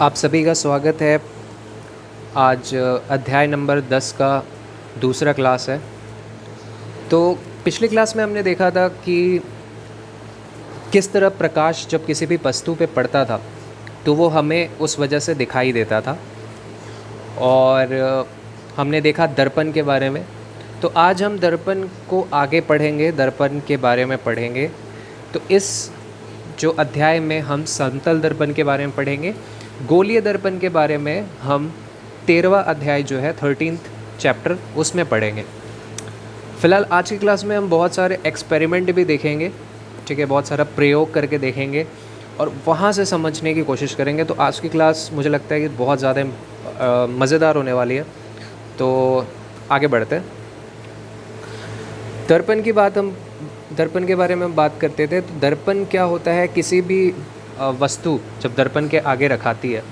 आप सभी का स्वागत है। आज अध्याय नंबर 10 का दूसरा क्लास है। तो पिछली क्लास में हमने देखा था कि किस तरह प्रकाश जब किसी भी वस्तु पे पड़ता था तो वो हमें उस वजह से दिखाई देता था। और हमने देखा दर्पण के बारे में। तो आज हम दर्पण को आगे पढ़ेंगे, दर्पण के बारे में पढ़ेंगे। तो इस जो अध्याय में हम समतल दर्पण के बारे में पढ़ेंगे। गोलीय दर्पण के बारे में हम 13वां अध्याय जो है 13th चैप्टर उसमें पढ़ेंगे। फ़िलहाल आज की क्लास में हम बहुत सारे एक्सपेरिमेंट भी देखेंगे, ठीक है, बहुत सारा प्रयोग करके देखेंगे और वहाँ से समझने की कोशिश करेंगे। तो आज की क्लास मुझे लगता है कि बहुत ज़्यादा मज़ेदार होने वाली है। तो आगे बढ़ते हैं। दर्पण के बारे में हम बात करते थे। तो दर्पण क्या होता है, किसी भी वस्तु जब दर्पण के आगे रखाती है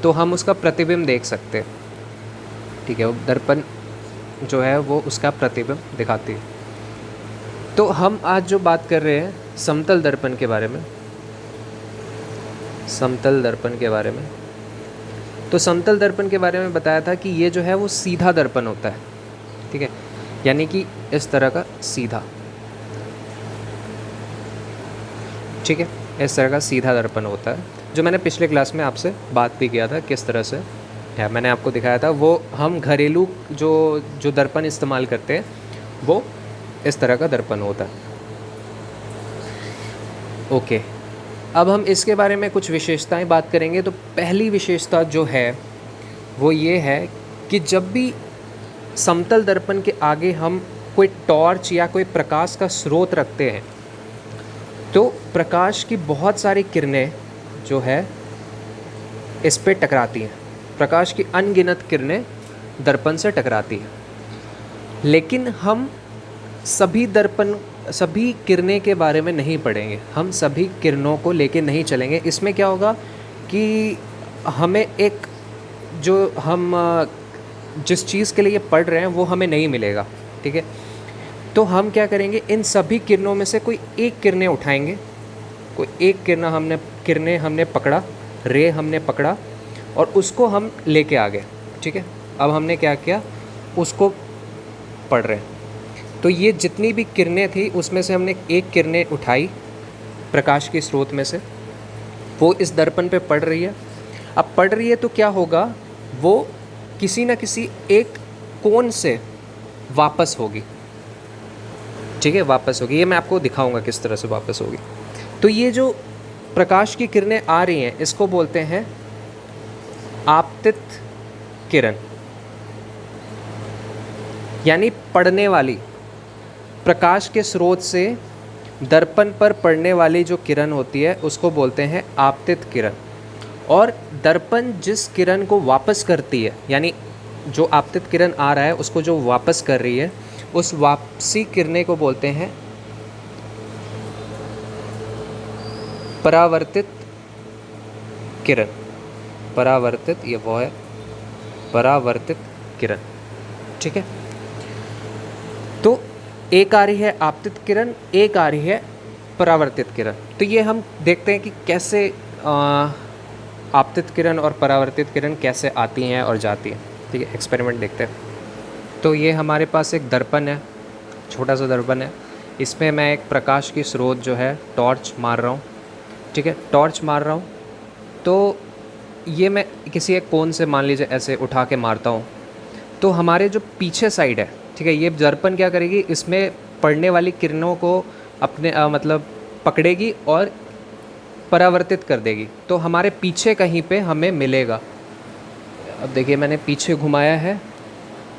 तो हम उसका प्रतिबिंब देख सकते हैं, ठीक है। वो दर्पण जो है वो उसका प्रतिबिंब दिखाती है। तो हम आज जो बात कर रहे हैं समतल दर्पण के बारे में। समतल दर्पण के बारे में तो समतल दर्पण के बारे में बताया था कि ये जो है वो सीधा दर्पण होता है, ठीक है, यानी कि इस तरह का सीधा, ठीक है, इस तरह का सीधा दर्पण होता है, जो मैंने पिछले क्लास में आपसे बात भी किया था किस तरह से है। मैंने आपको दिखाया था वो हम घरेलू जो दर्पण इस्तेमाल करते हैं वो इस तरह का दर्पण होता है। ओके, अब हम इसके बारे में कुछ विशेषताएं बात करेंगे। तो पहली विशेषता जो है वो ये है कि जब भी समतल दर्पण के आगे हम कोई टॉर्च या कोई प्रकाश का स्रोत रखते हैं तो प्रकाश की बहुत सारी किरणें जो है इस पे टकराती हैं। प्रकाश की अनगिनत किरणें दर्पण से टकराती हैं, लेकिन हम सभी किरणें के बारे में नहीं पढ़ेंगे। हम सभी किरणों को लेके नहीं चलेंगे। इसमें क्या होगा कि हमें एक जो हम जिस चीज़ के लिए पढ़ रहे हैं वो हमें नहीं मिलेगा, ठीक है। तो हम क्या करेंगे, इन सभी किरणों में से कोई एक किरणें उठाएंगे, कोई एक किरणें हमने पकड़ा, रे हमने पकड़ा और उसको हम लेके आ गए, ठीक है। अब हमने क्या किया, उसको पढ़ रहे हैं। तो ये जितनी भी किरणें थी उसमें से हमने एक किरणें उठाई प्रकाश के स्रोत में से, वो इस दर्पण पे पड़ रही है। अब पड़ रही है तो क्या होगा, वो किसी न किसी एक कोण से वापस होगी, ठीक है, वापस होगी। ये मैं आपको दिखाऊंगा किस तरह से वापस होगी। तो ये जो प्रकाश की किरणें आ रही हैं इसको बोलते हैं आपतित किरण, यानी पड़ने वाली, प्रकाश के स्रोत से दर्पण पर पड़ने वाली जो किरण होती है उसको बोलते हैं आपतित किरण। और दर्पण जिस किरण को वापस करती है, यानी जो आपतित किरण आ रहा है उसको जो वापस कर रही है, उस वापसी किरणें को बोलते हैं परावर्तित किरण। परावर्तित, ये वो है परावर्तित किरण, ठीक है। तो एक आ रही है आपतित किरण, एक आ रही है परावर्तित किरण। तो ये हम देखते हैं कि कैसे आपतित किरण और परावर्तित किरण कैसे आती हैं और जाती हैं, ठीक है। एक्सपेरिमेंट देखते हैं। तो ये हमारे पास एक दर्पण है, छोटा सा दर्पण है। इसमें मैं एक प्रकाश की स्रोत जो है टॉर्च मार रहा हूँ, ठीक है, टॉर्च मार रहा हूँ। तो ये मैं किसी एक कोण से मान लीजिए ऐसे उठा के मारता हूँ। तो हमारे जो पीछे साइड है, ठीक है, ये दर्पण क्या करेगी, इसमें पड़ने वाली किरणों को अपने मतलब पकड़ेगी और परावर्तित कर देगी। तो हमारे पीछे कहीं पे हमें मिलेगा। अब देखिए मैंने पीछे घुमाया है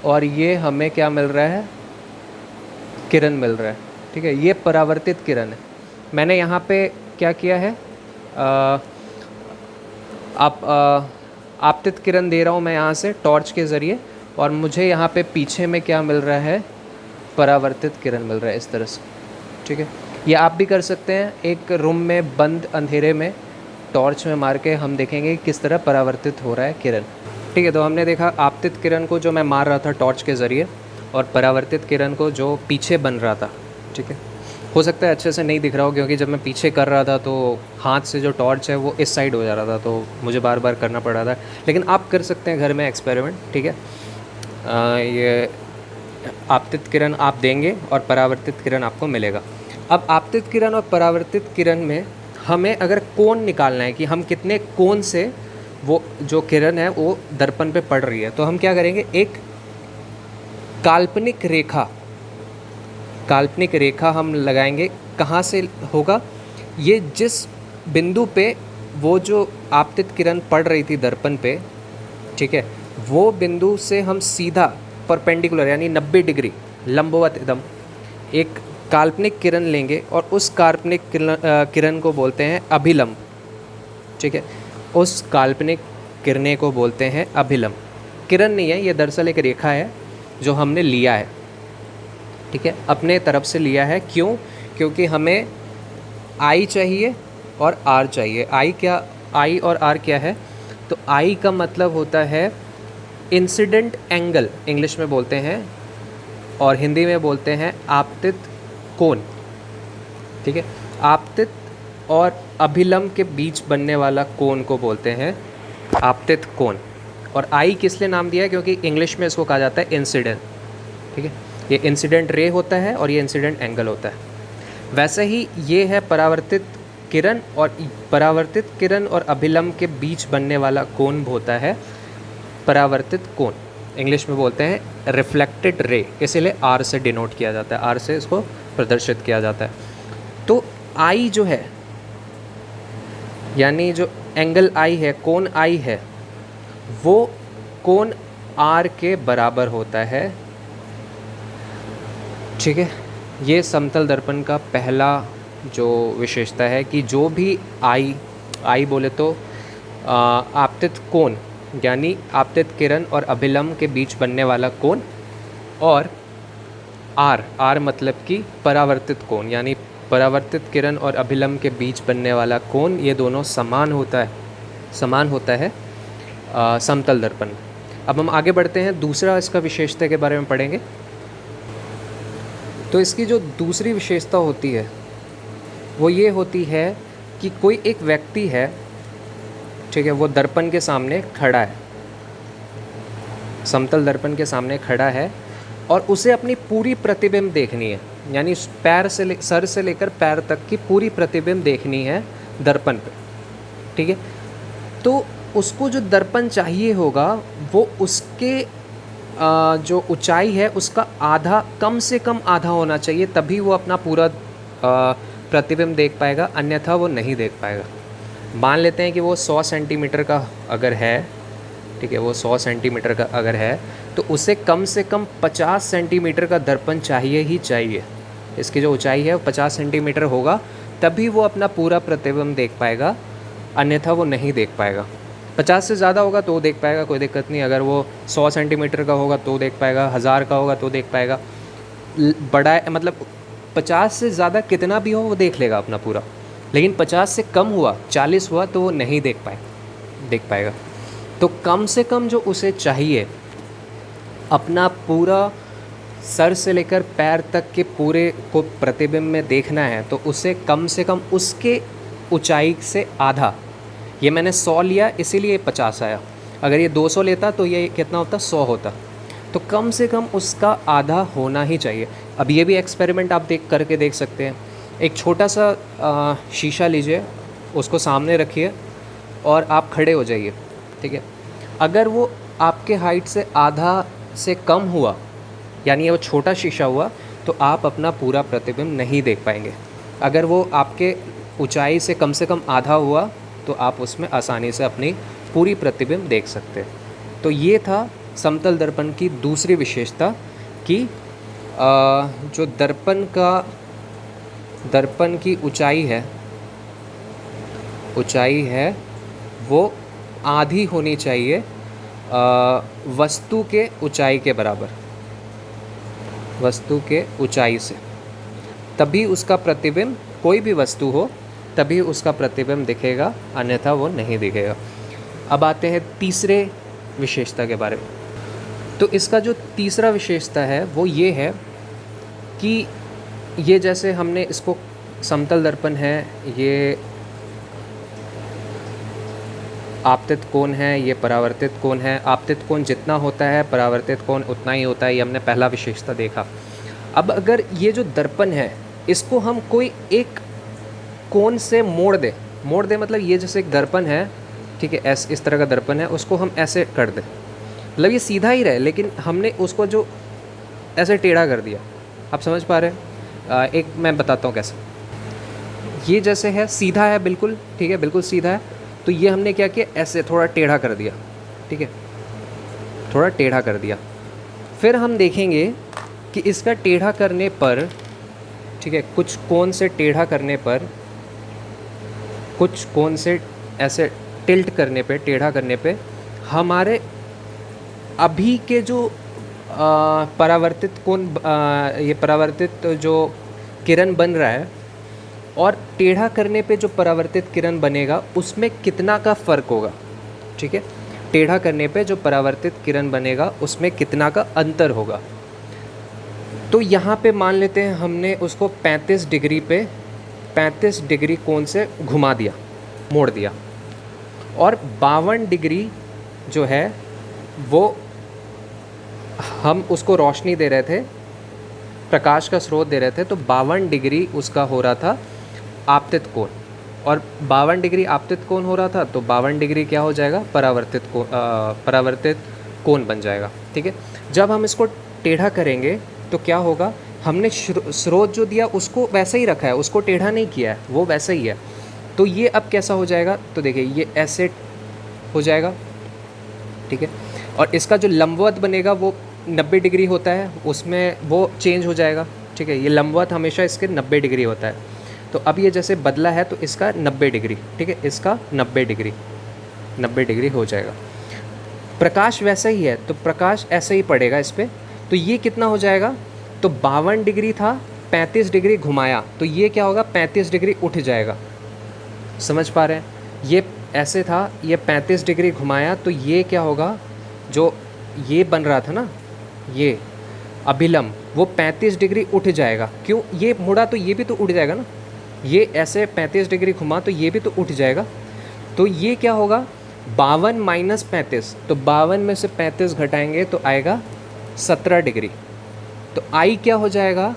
और ये हमें क्या मिल रहा है, किरण मिल रहा है, ठीक है। ये परावर्तित किरण है। मैंने यहाँ पे क्या किया है, आपतित किरण दे रहा हूँ मैं यहाँ से टॉर्च के ज़रिए, और मुझे यहाँ पे पीछे में क्या मिल रहा है, परावर्तित किरण मिल रहा है, इस तरह से, ठीक है। ये आप भी कर सकते हैं। एक रूम में बंद अंधेरे में टॉर्च में मार के हम देखेंगे किस तरह परावर्तित हो रहा है किरण, ठीक है। तो हमने देखा आपतित किरण को जो मैं मार रहा था टॉर्च के ज़रिए और परावर्तित किरण को जो पीछे बन रहा था, ठीक है। हो सकता है अच्छे से नहीं दिख रहा हो, क्योंकि जब मैं पीछे कर रहा था तो हाथ से जो टॉर्च है वो इस साइड हो जा रहा था, तो मुझे बार बार करना पड़ रहा था। लेकिन आप कर सकते हैं घर में एक्सपेरिमेंट, ठीक है। ये आपतित किरण आप देंगे और परावर्तित किरण आपको मिलेगा। अब आपतित किरण और परावर्तित किरण में हमें अगर कोण निकालना है कि हम कितने कोण से वो जो किरण है वो दर्पण पे पड़ रही है, तो हम क्या करेंगे, एक काल्पनिक रेखा हम लगाएंगे। कहाँ से होगा ये, जिस बिंदु पे वो जो आपतित किरण पड़ रही थी दर्पण पे, ठीक है, वो बिंदु से हम सीधा परपेंडिकुलर यानी 90 डिग्री लंबवत एकदम एक काल्पनिक किरण लेंगे और उस काल्पनिक किरण को बोलते हैं अभिलंब, ठीक है। उस काल्पनिक किरणें को बोलते हैं अभिलंब। किरण नहीं है ये, दरअसल एक रेखा है जो हमने लिया है, ठीक है, अपने तरफ से लिया है। क्यों? क्योंकि हमें आई चाहिए और आर चाहिए। आई और आर क्या है, तो आई का मतलब होता है इंसिडेंट एंगल, इंग्लिश में बोलते हैं, और हिंदी में बोलते हैं आपतित कोण, ठीक है। आपतित और अभिलंब के बीच बनने वाला कोण को बोलते हैं आपतित कोण। और आई किस लिए नाम दिया है, क्योंकि इंग्लिश में इसको कहा जाता है इंसिडेंट, ठीक है। ये इंसिडेंट रे होता है और ये इंसिडेंट एंगल होता है। वैसे ही ये है परावर्तित किरण, और परावर्तित किरण और अभिलंब के बीच बनने वाला कोण होता है परावर्तित कोण। इंग्लिश में बोलते हैं रिफ्लेक्टेड रे, इसीलिए आर से डिनोट किया जाता है, आर से इसको प्रदर्शित किया जाता है। तो आई जो है, यानी जो एंगल आई है, कोण आई है, वो कोण आर के बराबर होता है, ठीक है। ये समतल दर्पण का पहला जो विशेषता है कि जो भी आई बोले तो आपतित कोण यानी आपतित किरण और अभिलंब के बीच बनने वाला कोण, और आर मतलब कि परावर्तित कोण यानी परावर्तित किरण और अभिलंब के बीच बनने वाला कोण, ये दोनों समान होता है समतल दर्पण। अब हम आगे बढ़ते हैं, दूसरा इसका विशेषता के बारे में पढ़ेंगे। तो इसकी जो दूसरी विशेषता होती है वो ये होती है कि कोई एक व्यक्ति है, ठीक है, वो दर्पण के सामने खड़ा है, समतल दर्पण के सामने खड़ा है, और उसे अपनी पूरी प्रतिबिंब देखनी है, यानी सर से लेकर पैर तक की पूरी प्रतिबिंब देखनी है दर्पण पे, ठीक है। तो उसको जो दर्पण चाहिए होगा वो उसके जो ऊंचाई है उसका आधा, कम से कम आधा होना चाहिए, तभी वो अपना पूरा प्रतिबिंब देख पाएगा, अन्यथा वो नहीं देख पाएगा। मान लेते हैं कि वो 100 सेंटीमीटर का अगर है, ठीक है, वो 100 सेंटीमीटर का अगर है तो उसे कम से कम 50 सेंटीमीटर का दर्पण चाहिए ही चाहिए। इसकी जो ऊंचाई है वो 50 सेंटीमीटर होगा, तभी वो अपना पूरा प्रतिबिंब देख पाएगा, अन्यथा वो नहीं देख पाएगा। 50 से ज़्यादा होगा तो देख पाएगा, कोई दिक्कत नहीं। अगर वो 100 सेंटीमीटर का होगा तो देख पाएगा, 1000 का होगा तो देख पाएगा। बड़ा मतलब 50 से ज़्यादा कितना भी हो वो देख लेगा अपना पूरा, लेकिन 50 से कम हुआ, 40 हुआ तो वो नहीं देख पाएगा। तो कम से कम जो उसे चाहिए अपना पूरा सर से लेकर पैर तक के पूरे को प्रतिबिंब में देखना है, तो उसे कम से कम उसके ऊंचाई से आधा, ये मैंने 100 लिया इसीलिए 50 आया, अगर ये 200 लेता तो ये कितना होता, 100 होता। तो कम से कम उसका आधा होना ही चाहिए। अब ये भी एक्सपेरिमेंट आप करके देख सकते हैं। एक छोटा सा शीशा लीजिए, उसको सामने रखिए और आप खड़े हो जाइए, ठीक है। अगर वो आपके हाइट से आधा से कम हुआ, यानी वो छोटा शीशा हुआ, तो आप अपना पूरा प्रतिबिंब नहीं देख पाएंगे। अगर वो आपके ऊंचाई से कम आधा हुआ तो आप उसमें आसानी से अपनी पूरी प्रतिबिंब देख सकते हैं। तो ये था समतल दर्पण की दूसरी विशेषता कि जो दर्पण की ऊंचाई है वो आधी होनी चाहिए वस्तु के ऊंचाई के बराबर, वस्तु के ऊंचाई से, तभी उसका प्रतिबिंब, कोई भी वस्तु हो तभी उसका प्रतिबिंब दिखेगा, अन्यथा वो नहीं दिखेगा। अब आते हैं तीसरे विशेषता के बारे में। तो इसका जो तीसरा विशेषता है वो ये है कि ये जैसे हमने इसको समतल दर्पण है, ये आपतित कोण है, ये परावर्तित कोण है। आपतित कोण जितना होता है परावर्तित कोण उतना ही होता है, ये हमने पहला विशेषता देखा। अब अगर ये जो दर्पण है इसको हम कोई एक कोण से मोड़ दे मतलब ये जैसे एक दर्पण है, ठीक है, इस तरह का दर्पण है, उसको हम ऐसे कर दें, मतलब ये सीधा ही रहे लेकिन हमने उसको जो ऐसे टेढ़ा कर दिया। आप समझ पा रहे हैं? एक मैं बताता हूँ कैसे। ये जैसे है सीधा है बिल्कुल, ठीक है, बिल्कुल सीधा है, तो ये हमने क्या किया, ऐसे थोड़ा टेढ़ा कर दिया, ठीक है, थोड़ा टेढ़ा कर दिया। फिर हम देखेंगे कि इसका टेढ़ा करने पर, ठीक है, कुछ कोण से टेढ़ा करने पर, कुछ कोण से ऐसे टिल्ट करने पे, टेढ़ा करने पे हमारे अभी के जो परावर्तित कोण, ये परावर्तित जो किरण बन रहा है और टेढ़ा करने पे जो परावर्तित किरण बनेगा उसमें कितना का फ़र्क होगा, ठीक है, टेढ़ा करने पे जो परावर्तित किरण बनेगा उसमें कितना का अंतर होगा। तो यहाँ पे मान लेते हैं हमने उसको 35 डिग्री पे 35 डिग्री कोण से घुमा दिया, मोड़ दिया, और 52 डिग्री जो है वो हम उसको रोशनी दे रहे थे, प्रकाश का स्रोत दे रहे थे, तो 52 डिग्री उसका हो रहा था आपतित कोण, और 52 डिग्री आपतित कोण हो रहा था, तो 52 डिग्री क्या हो जाएगा, परावर्तित कोण बन जाएगा, ठीक है। जब हम इसको टेढ़ा करेंगे तो क्या होगा, हमने स्रोत जो दिया उसको वैसा ही रखा है, उसको टेढ़ा नहीं किया है, वो वैसा ही है। तो ये अब कैसा हो जाएगा, तो देखिए ये ऐसे हो जाएगा, ठीक है, और इसका जो लंबवत बनेगा वो 90 डिग्री होता है, उसमें वो चेंज हो जाएगा, ठीक है, ये लंबवत हमेशा इसके 90 डिग्री होता है। तो अब ये जैसे बदला है तो इसका 90 डिग्री, ठीक है, इसका 90 डिग्री हो जाएगा। प्रकाश वैसा ही है तो प्रकाश ऐसे ही पड़ेगा इस पर, तो ये कितना हो जाएगा, तो 52 डिग्री था, 35 डिग्री घुमाया तो ये क्या होगा, 35 डिग्री उठ जाएगा। समझ पा रहे हैं? ये ऐसे था, ये 35 डिग्री घुमाया तो ये क्या होगा, जो ये बन रहा था ना, ये अभिलंब, वो 35 डिग्री उठ जाएगा। क्यों, ये मुड़ा तो ये भी तो उठ जाएगा ना, ये ऐसे 35 डिग्री घुमा तो ये भी तो उठ जाएगा। तो ये क्या होगा, 52 माइनस 35, तो 52 में से 35 घटाएंगे तो आएगा 17 डिग्री। तो आई क्या हो जाएगा,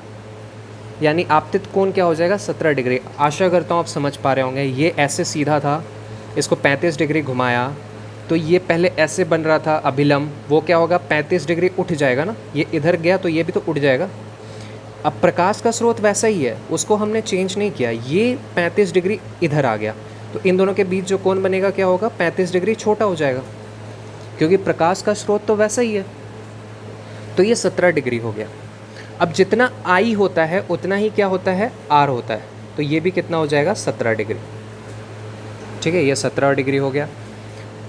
यानी आपतित कोण क्या हो जाएगा, 17 डिग्री। आशा करता हूँ आप समझ पा रहे होंगे। ये ऐसे सीधा था, इसको 35 डिग्री घुमाया तो ये पहले ऐसे बन रहा था अभिलंब, वो क्या होगा, 35 डिग्री उठ जाएगा ना, ये इधर गया तो ये भी तो उठ जाएगा। अब प्रकाश का स्रोत वैसा ही है, उसको हमने चेंज नहीं किया, ये 35 डिग्री इधर आ गया, तो इन दोनों के बीच जो कोण बनेगा क्या होगा, 35 डिग्री छोटा हो जाएगा, क्योंकि प्रकाश का स्रोत तो वैसा ही है। तो ये 17 डिग्री हो गया। अब जितना आई होता है उतना ही क्या होता है, आर होता है, तो ये भी कितना हो जाएगा, 17 डिग्री, ठीक है, ये 17 डिग्री हो गया।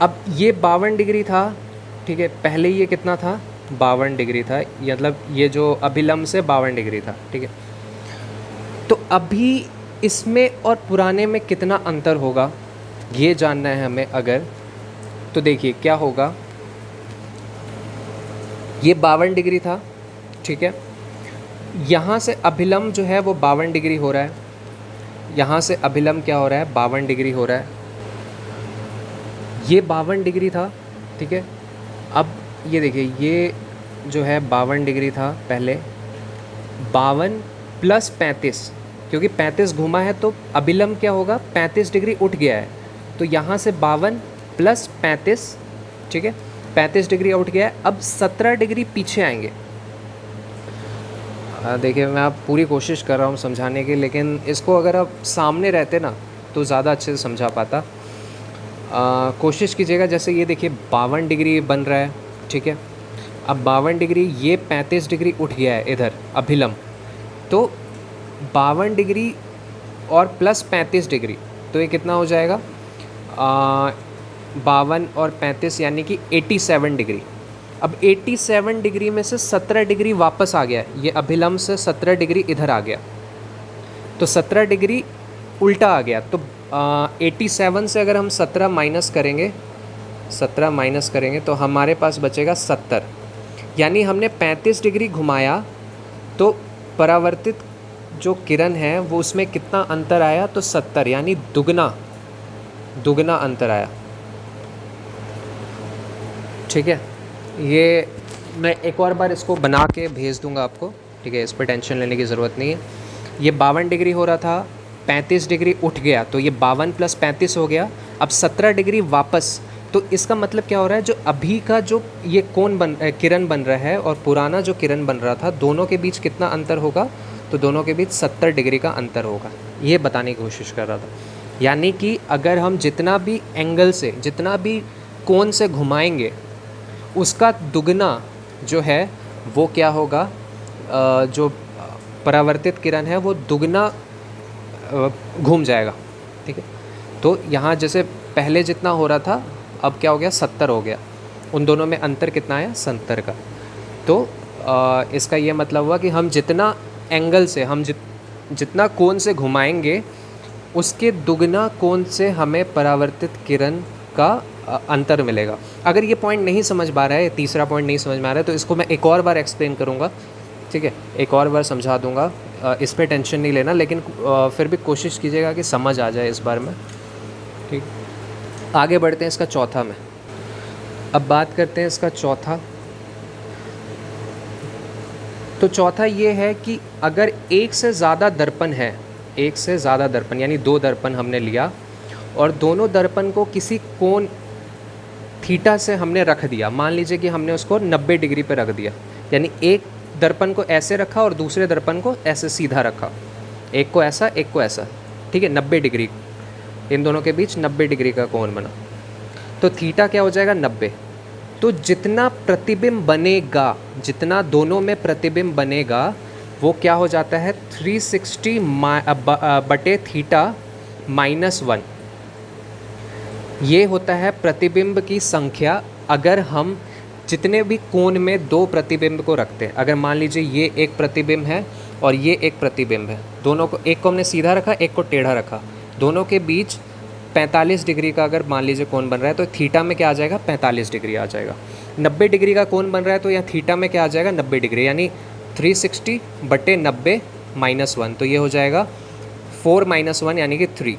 अब ये 52 डिग्री था, ठीक है, पहले ये कितना था, 52 डिग्री था, मतलब ये जो अभिलंब से 52 डिग्री था, ठीक है। तो अभी इसमें और पुराने में कितना अंतर होगा ये जानना है हमें अगर, तो देखिए क्या होगा, ये 52 डिग्री था, ठीक है, यहाँ से अभिलंब जो है वो 52 डिग्री हो रहा है, यहाँ से अभिलंब क्या हो रहा है, 52 डिग्री हो रहा है। ये 52 डिग्री था, ठीक है। अब ये देखिए, ये जो है 52 डिग्री था पहले, 52 प्लस 35, क्योंकि 35 घुमा है तो अभिलंब क्या होगा, 35 डिग्री उठ गया है, तो यहाँ से 52 प्लस 35, ठीक है, 35 डिग्री उठ गया है। अब 17 डिग्री पीछे आएंगे। देखिए मैं आप पूरी कोशिश कर रहा हूँ समझाने की, लेकिन इसको अगर आप सामने रहते ना तो ज़्यादा अच्छे से समझा पाता। कोशिश कीजिएगा, जैसे ये देखिए 52 डिग्री बन रहा है, ठीक है, अब 52 डिग्री, ये 35 डिग्री उठ गया है इधर अभिलंब, तो 52 डिग्री और प्लस 35 डिग्री, तो ये कितना हो जाएगा, 52 और 35 यानी कि 87 डिग्री। अब 87 डिग्री में से 17 डिग्री वापस आ गया, ये अभिलंब से 17 डिग्री इधर आ गया, तो 17 डिग्री उल्टा आ गया। तो 87 से अगर हम 17 माइनस करेंगे तो हमारे पास बचेगा 70, यानी हमने 35 डिग्री घुमाया तो परावर्तित जो किरण है वो उसमें कितना अंतर आया, तो 70, यानी दुगना अंतर आया। ठीक है, ये मैं एक और बार इसको बना के भेज दूंगा आपको। ठीक है, इस पर टेंशन लेने की ज़रूरत नहीं है। ये 52 डिग्री हो रहा था, 35 डिग्री उठ गया, तो ये 52 + 35 हो गया। अब 17 डिग्री वापस, तो इसका मतलब क्या हो रहा है, जो अभी का जो ये किरण बन रहा है और पुराना जो किरण बन रहा था, दोनों के बीच कितना अंतर होगा, तो दोनों के बीच 70 डिग्री का अंतर होगा। ये बताने की कोशिश कर रहा था। यानी कि अगर हम जितना भी एंगल से, जितना भी कोण से घुमाएंगे, उसका दुगना जो है वो क्या होगा, जो परावर्तित किरण है वो दुगना घूम जाएगा। ठीक है, तो यहाँ जैसे पहले जितना हो रहा था, अब क्या हो गया, 70 हो गया। उन दोनों में अंतर कितना आया, 70 का। तो इसका ये मतलब हुआ कि हम जितना एंगल से, हम जितना कोण से घुमाएंगे, उसके दुगना कोण से हमें परावर्तित किरण का अंतर मिलेगा। अगर ये पॉइंट नहीं समझ पा रहा है, तीसरा पॉइंट नहीं समझ में आ रहा है, तो इसको मैं एक और बार एक्सप्लेन करूँगा। ठीक है, एक और बार समझा दूँगा, इस पर टेंशन नहीं लेना, लेकिन फिर भी कोशिश कीजिएगा कि समझ आ जाए इस बार में। ठीक, आगे बढ़ते हैं इसका चौथा में। अब बात करते हैं इसका चौथा। तो चौथा ये है कि अगर एक से ज़्यादा दर्पण है, एक से ज़्यादा दर्पण यानी 2 दर्पण हमने लिया, और दोनों दर्पण को किसी कोण थीटा से हमने रख दिया। मान लीजिए कि हमने उसको 90 डिग्री पे रख दिया, यानी एक दर्पण को ऐसे रखा और दूसरे दर्पण को ऐसे सीधा रखा, एक को ऐसा एक को ऐसा। ठीक है, 90 डिग्री, इन दोनों के बीच 90 डिग्री का कोण बना, तो थीटा क्या हो जाएगा, 90। तो जितना प्रतिबिंब बनेगा, जितना दोनों में प्रतिबिंब बनेगा, वो क्या हो जाता है, 360 बटे थीटा -1। ये होता है प्रतिबिंब की संख्या अगर हम जितने भी कोण में 2 प्रतिबिंब को रखते हैं। अगर मान लीजिए ये एक प्रतिबिंब है और ये एक प्रतिबिंब है, दोनों को, एक को हमने सीधा रखा, एक को टेढ़ा रखा, दोनों के बीच 45 डिग्री का अगर मान लीजिए कोण बन रहा है, तो थीटा में क्या आ जाएगा, 45 डिग्री आ जाएगा। 90 डिग्री का कोण बन रहा है, तो यहाँ थीटा में क्या आ जाएगा, 90 डिग्री, यानी 360 बटे 90 -1, तो ये हो जाएगा 4 - 1 यानी कि 3।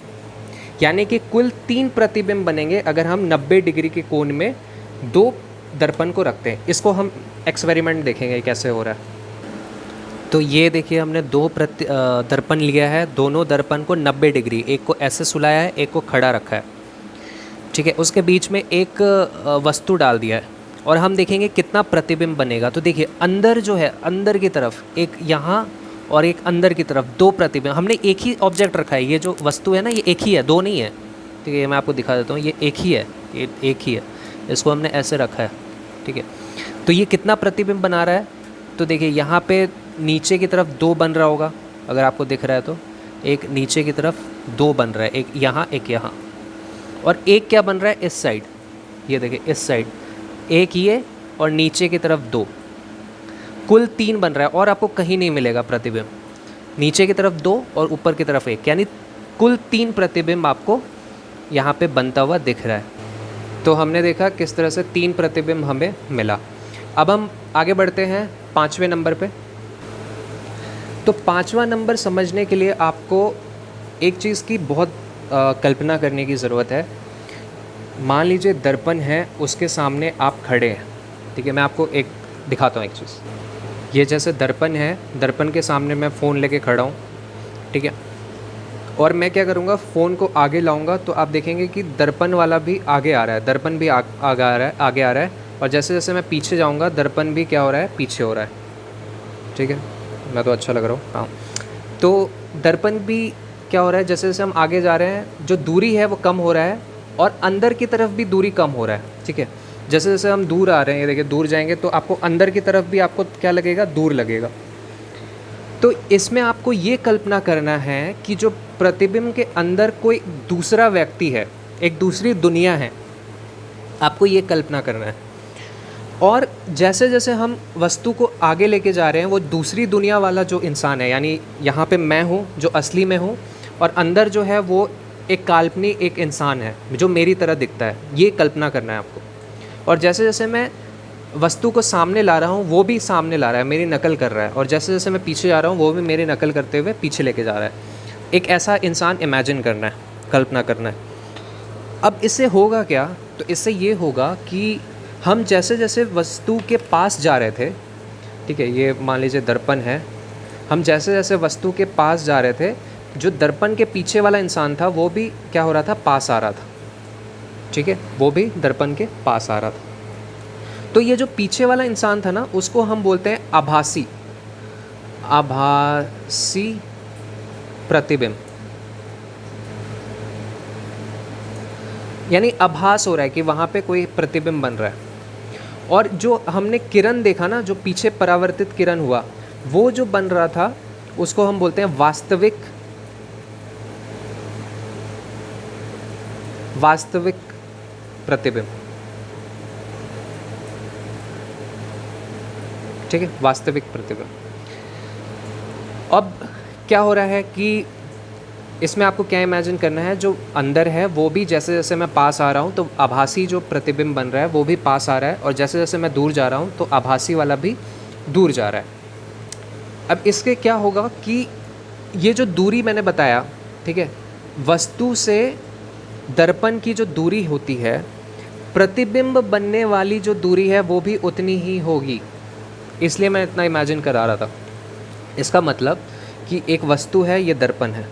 यानी कि कुल 3 प्रतिबिंब बनेंगे अगर हम 90 डिग्री के कोण में 2 दर्पण को रखते हैं। इसको हम एक्सपेरिमेंट देखेंगे कैसे हो रहा है। तो ये देखिए, हमने 2 दर्पण लिया है, दोनों दर्पण को 90 डिग्री, एक को ऐसे सुलाया है, एक को खड़ा रखा है। ठीक है, उसके बीच में एक वस्तु डाल दिया है और हम देखेंगे कितना प्रतिबिंब बनेगा। तो देखिए, अंदर जो है, अंदर की तरफ एक यहाँ और एक अंदर की तरफ 2 प्रतिबिंब, हमने एक ही ऑब्जेक्ट रखा है। ये जो वस्तु है ना, ये एक ही है, 2 नहीं है। ठीक है, ये मैं आपको दिखा देता हूँ, ये एक ही है, ये एक ही है, इसको हमने ऐसे रखा है। ठीक है, तो ये कितना प्रतिबिंब बना रहा है, तो देखिए यहाँ पे नीचे की तरफ 2 बन रहा होगा, अगर आपको दिख रहा है तो एक नीचे की तरफ 2 बन रहा है, एक यहाँ एक यहाँ, और एक क्या बन रहा है इस साइड, ये देखिए इस साइड एक ये, और नीचे की तरफ 2, कुल 3 बन रहा है। और आपको कहीं नहीं मिलेगा प्रतिबिंब, नीचे की तरफ 2 और ऊपर की तरफ 1, यानी कुल 3 प्रतिबिंब आपको यहाँ पे बनता हुआ दिख रहा है। तो हमने देखा किस तरह से 3 प्रतिबिंब हमें मिला। अब हम आगे बढ़ते हैं 5वें नंबर पे। तो 5वां नंबर समझने के लिए आपको एक चीज़ की बहुत कल्पना करने की ज़रूरत है। मान लीजिए दर्पण है, उसके सामने आप खड़े हैं। ठीक है, मैं आपको एक दिखाता हूँ एक चीज़। ये जैसे दर्पण है, दर्पण के सामने मैं फ़ोन लेके खड़ा हूँ। ठीक है, और मैं क्या करूँगा, फ़ोन को आगे लाऊंगा, तो आप देखेंगे कि दर्पण वाला भी आगे आ रहा है, दर्पण भी आगे आ रहा है, और जैसे जैसे मैं पीछे जाऊँगा, दर्पण भी क्या हो रहा है, पीछे हो रहा है। ठीक है, मैं तो अच्छा लग रहा हूँ, हाँ। तो दर्पण भी क्या हो रहा है, जैसे जैसे हम आगे जा रहे हैं, जो दूरी है वो कम हो रहा है, और अंदर की तरफ भी दूरी कम हो रहा है। ठीक है, जैसे जैसे हम दूर आ रहे हैं, ये देखिए दूर जाएंगे तो आपको अंदर की तरफ भी आपको क्या लगेगा, दूर लगेगा। तो इसमें आपको ये कल्पना करना है कि जो प्रतिबिंब के अंदर कोई दूसरा व्यक्ति है, एक दूसरी दुनिया है, आपको ये कल्पना करना है। और जैसे जैसे हम वस्तु को आगे लेके जा रहे हैं, वो दूसरी दुनिया वाला जो इंसान है, यानी यहाँ पे मैं हूँ जो असली में हूँ, और अंदर जो है वो एक काल्पनिक एक इंसान है जो मेरी तरह दिखता है, ये कल्पना करना है आपको। और जैसे जैसे मैं वस्तु को सामने ला रहा हूँ वो भी सामने ला रहा है, मेरी नकल कर रहा है, और जैसे जैसे मैं पीछे जा रहा हूँ वो भी मेरी नकल करते हुए पीछे लेके जा रहा है। एक ऐसा इंसान इमेजिन करना है, कल्पना करना है। अब इससे होगा क्या, तो इससे ये होगा कि हम जैसे जैसे वस्तु के पास जा रहे थे, ठीक है, ये मान लीजिए दर्पण है, हम जैसे जैसे वस्तु के पास जा रहे थे, जो दर्पण के पीछे वाला इंसान था वो भी क्या हो रहा था, पास आ रहा था, ठीक है, वो भी दर्पण के पास आ रहा था। तो ये जो पीछे वाला इंसान था ना, उसको हम बोलते हैं आभासी, आभासी प्रतिबिंब, यानी आभास हो रहा है कि वहाँ पे कोई प्रतिबिंब बन रहा है। और जो हमने किरण देखा ना, जो पीछे परावर्तित किरण हुआ, वो जो बन रहा था उसको हम बोलते हैं वास्तविक प्रतिबिंब, ठीक है, वास्तविक प्रतिबिंब। अब क्या हो रहा है कि इसमें आपको क्या इमेजिन करना है, जो अंदर है वो भी जैसे जैसे मैं पास आ रहा हूँ तो आभासी जो प्रतिबिंब बन रहा है वो भी पास आ रहा है, और जैसे जैसे मैं दूर जा रहा हूँ तो आभासी वाला भी दूर जा रहा है। अब इसके क्या होगा कि ये जो दूरी मैंने बताया, ठीक है, वस्तु से दर्पण की जो दूरी होती है, प्रतिबिंब बनने वाली जो दूरी है वो भी उतनी ही होगी, इसलिए मैं इतना इमेजिन करा रहा था। इसका मतलब कि एक वस्तु है, ये दर्पण है,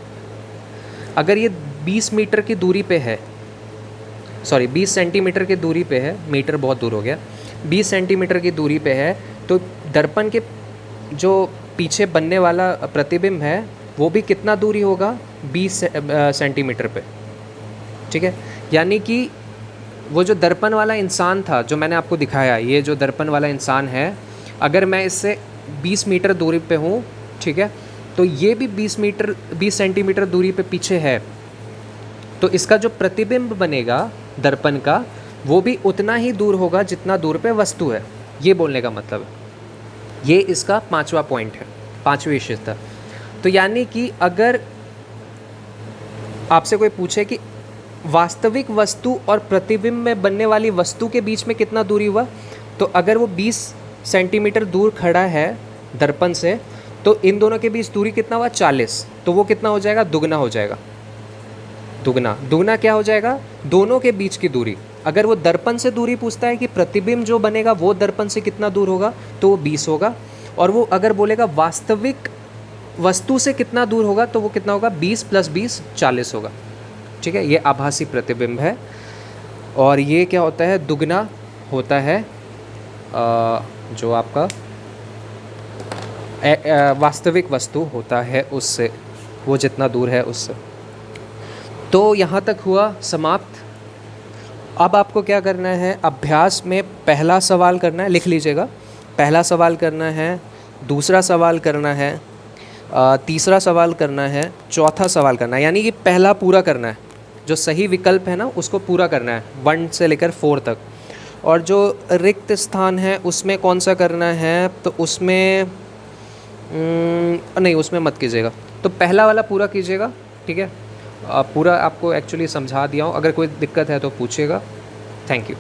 अगर ये 20 मीटर की दूरी पे है, सॉरी 20 सेंटीमीटर की दूरी पे है, मीटर बहुत दूर हो गया, 20 सेंटीमीटर की दूरी पे है, तो दर्पण के जो पीछे बनने वाला प्रतिबिंब है वो भी कितना दूरी होगा, 20 सेंटीमीटर पे, ठीक है। यानी कि वो जो दर्पण वाला इंसान था जो मैंने आपको दिखाया, ये जो दर्पण वाला इंसान है, अगर मैं इससे 20 मीटर दूरी पे हूँ, ठीक है, तो ये भी 20 सेंटीमीटर दूरी पे पीछे है, तो इसका जो प्रतिबिंब बनेगा दर्पण का वो भी उतना ही दूर होगा जितना दूर पे वस्तु है। ये बोलने का मतलब है, ये इसका 5वां पॉइंट है, 5वीं विशेषता। तो यानी कि अगर आपसे कोई पूछे कि वास्तविक वस्तु और प्रतिबिंब में बनने वाली वस्तु के बीच में कितना दूरी हुआ, तो अगर वो 20 सेंटीमीटर दूर खड़ा है दर्पण से, तो इन दोनों के बीच दूरी कितना हुआ, 40, तो वो कितना हो जाएगा, दुगना हो जाएगा। दुगना क्या हो जाएगा, दोनों के बीच की दूरी। अगर वो दर्पण से दूरी पूछता है कि प्रतिबिंब जो बनेगा वो दर्पण से कितना दूर होगा, तो वो 20 होगा, और वो अगर बोलेगा वास्तविक वस्तु से कितना दूर होगा, तो वो कितना होगा, 20 + 20 40 होगा, ठीक है। ये आभासी प्रतिबिंब है, और ये क्या होता है, दुगना होता है जो आपका वास्तविक वस्तु होता है उससे, वो जितना दूर है उससे। तो यहाँ तक हुआ समाप्त। अब आपको क्या करना है, अभ्यास में पहला सवाल करना है, लिख लीजिएगा, पहला सवाल करना है, दूसरा सवाल करना है, तीसरा सवाल करना है, चौथा सवाल करना है, यानी कि पहला पूरा करना है, जो सही विकल्प है ना उसको पूरा करना है 1 से लेकर 4 तक। और जो रिक्त स्थान है उसमें कौन सा करना है, तो उसमें नहीं, उसमें मत कीजिएगा, तो पहला वाला पूरा कीजिएगा, ठीक है। पूरा आपको एक्चुअली समझा दिया हूँ, अगर कोई दिक्कत है तो पूछिएगा। Thank you.